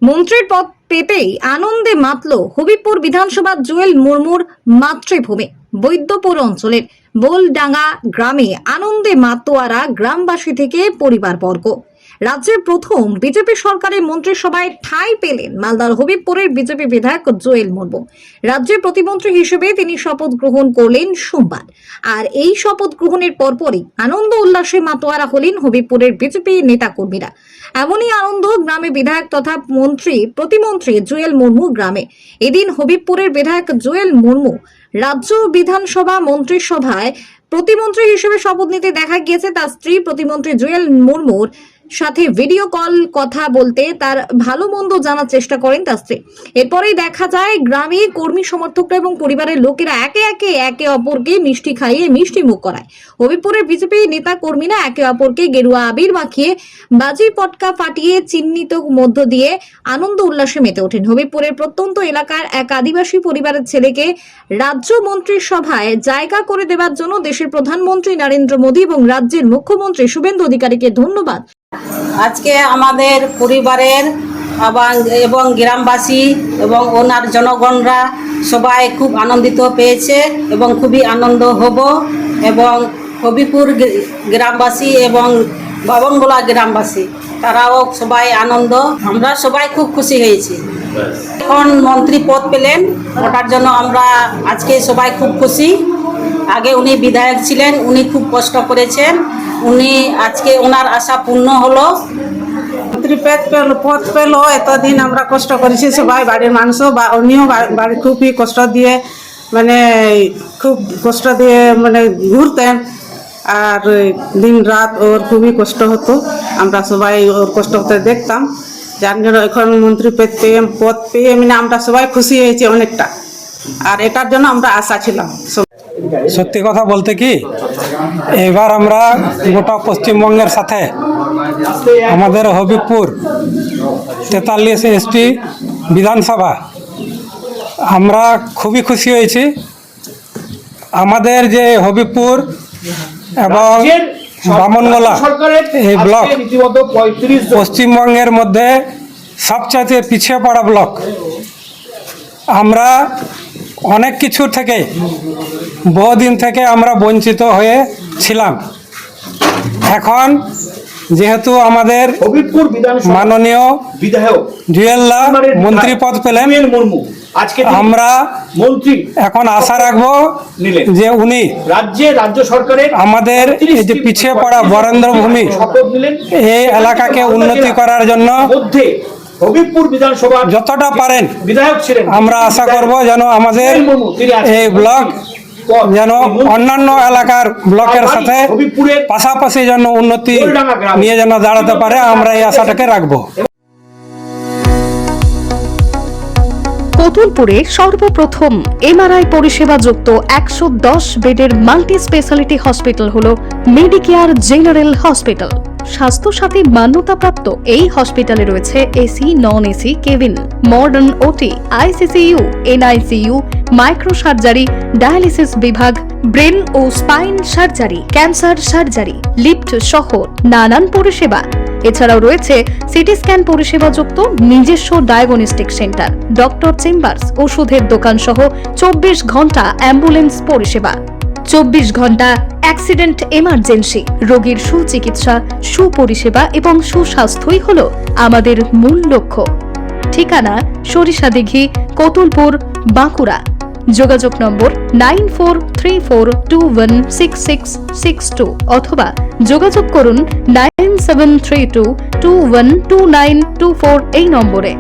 মন্ত্রীর পদ পেতেই আনন্দে মাতল হবিবপুর বিধানসভার জুয়েল মুর্মুর মাতৃভূমি বৈদ্যপুর অঞ্চলের বোলডাঙ্গা গ্রামে আনন্দে মাতোয়ারা গ্রামবাসী থেকে পরিবারবর্গ। রাজ্যের প্রথম বিজেপি সরকারের মন্ত্রিসভায় ঠাঁই পেলেন মালদার হবিবপুরের বিজেপি বিধায়ক জুয়েল মুর্মু। রাজ্যের প্রতিমন্ত্রী হিসেবে তিনি শপথ গ্রহণ করলেন সোমবার। আর এই শপথ গ্রহণের পরপরই আনন্দ উল্লাসে মাতোয়ারা হলেন হবিবপুরের বিজেপি নেতাকর্মীরা। এমনই আনন্দ গ্রামে বিধায়ক তথা প্রতিমন্ত্রী জুয়েল মুর্মু গ্রামে। এদিন হবিবপুরের বিধায়ক জুয়েল মুর্মু রাজ্য বিধানসভা মন্ত্রিসভায় প্রতিমন্ত্রী হিসেবে শপথ নিতে দেখা গিয়েছে তার স্ত্রী প্রতিমন্ত্রী জুয়েল মুর্মুর সাথে ভিডিও কল কথা বলতে তার ভালো মন্দ জানার চেষ্টা করেন তার স্ত্রী। এরপরেই দেখা যায় গ্রামে কর্মী সমর্থকরা এবং পরিবারের লোকেরা একে অপরকে মিষ্টি খাইয়ে মিষ্টি মুখ করায়। হবিবপুরের বিজেপি নেতা কর্মীরা একে অপরকে গেরুয়া আবির মাখিয়ে বাজি পটকা ফাটিয়ে চিহ্নিত মধ্য দিয়ে আনন্দ উল্লাসে মেতে ওঠেন। হবিবপুরের প্রত্যন্ত এলাকার এক আদিবাসী পরিবারের ছেলেকে রাজ্য মন্ত্রিসভায় জায়গা করে দেওয়ার জন্য দেশের প্রধানমন্ত্রী নরেন্দ্র মোদী এবং রাজ্যের মুখ্যমন্ত্রী শুভেন্দু অধিকারীকে ধন্যবাদ। আজকে আমাদের পরিবারের এবং গ্রামবাসী এবং ওনার জনগণরা সবাই খুব আনন্দিত পেয়েছে এবং খুবই আনন্দ হব। এবং হবিপুর গ্রামবাসী এবং বাবনগোলা গ্রামবাসী তারাও সবাই আনন্দ, আমরা সবাই খুব খুশি হয়েছি। এখন মন্ত্রী পদ পেলেন, ওটার জন্য আমরা আজকে সবাই খুব খুশি। আগে উনি বিধায়ক ছিলেন, উনি খুব কষ্ট করেছেন, উনি আজকে ওনার আশা পূর্ণ হলো। মন্ত্রী পদ পেল, এতদিন আমরা কষ্ট করেছি সবাই, বাড়ির মানুষও বা উনিও বাড়ি খুবই কষ্ট দিয়ে খুব কষ্ট দিয়ে ঘুরতেন। আর দিন রাত ওর খুবই কষ্ট হতো, আমরা সবাই ওর কষ্ট হতে দেখতাম। যার জন্য এখন মন্ত্রী পদ পেয়ে আমরা সবাই খুশি হয়েছি অনেকটা। আর এটার জন্য আমরা আশা ছিলাম। সত্যি কথা বলতে কি, এবার আমরা গোটা পশ্চিমবঙ্গের সাথে আমাদের হবিবপুর 43 এসপি বিধানসভা আমরা খুবই খুশি হয়েছি। আমাদের যে হবিবপুর এবং বামনগোলা এই ব্লক পশ্চিমবঙ্গের মধ্যে সবচেয়ে পিছিয়ে পড়া ব্লক। আমরা অনেক কিছু থেকে বহুদিন থেকে আমরা বঞ্চিত হয়েছিলাম। এখন যেহেতু আমাদের মাননীয় বিধায়ক জুয়েলদা মন্ত্রী পদ পেলেন, আমরা এখন আশা রাখবো যে উনি রাজ্য সরকারের আমাদের এই যে পিছিয়ে পড়া বরেন্দ্রভূমি এই এলাকাকে উন্নতি করার জন্য হবিবপুর বিধানসভা যতটা পারেন বিধায়ক ছিলেন। আমরা আশা করব যেন আমাদের এই ব্লক যেন অন্যান্য এলাকার ব্লকের সাথে পাশাপাশি যেন উন্নতি নিয়ে যেন দাঁড়াতে পারে, আমরা এই আশাটাকে রাখবো। কতুলপুরে সর্বপ্রথম এমআরআই পরিষেবা যুক্ত 110 বেডের মাল্টি স্পেশালিটি হসপিটাল হলো মেডিকেয়ার জেনারেল হসপিটাল। স্বাস্থ্যসাথী মান্যতাপ্রাপ্ত এই হসপিটালে রয়েছে AC, non AC cabin, modern OT, ICCU, NICU, micro surgery, dialysis বিভাগ, ব্রেন ও spine surgery, cancer surgery, lift সহ নানান পরিষেবা। এছাড়াও রয়েছে সিটি স্ক্যান পরিষেবা যুক্ত নিজস্ব ডায়াগনস্টিক সেন্টার, ডক্টর চেম্বার্স, ওষুধের দোকান সহ 24 ঘন্টা অ্যাম্বুলেন্স পরিষেবা। 24 ঘন্টা অ্যাক্সিডেন্ট এমার্জেন্সি, রোগীর সুচিকিৎসা, সুপরিষেবা এবং সুস্বাস্থ্যই হল আমাদের মূল লক্ষ্য। ঠিকানা সরিষাদিঘি, কতুলপুর, বাঁকুড়া। যোগাযোগ নম্বর 9434216662 অথবা যোগাযোগ করুন 9732212924 এই নম্বরে।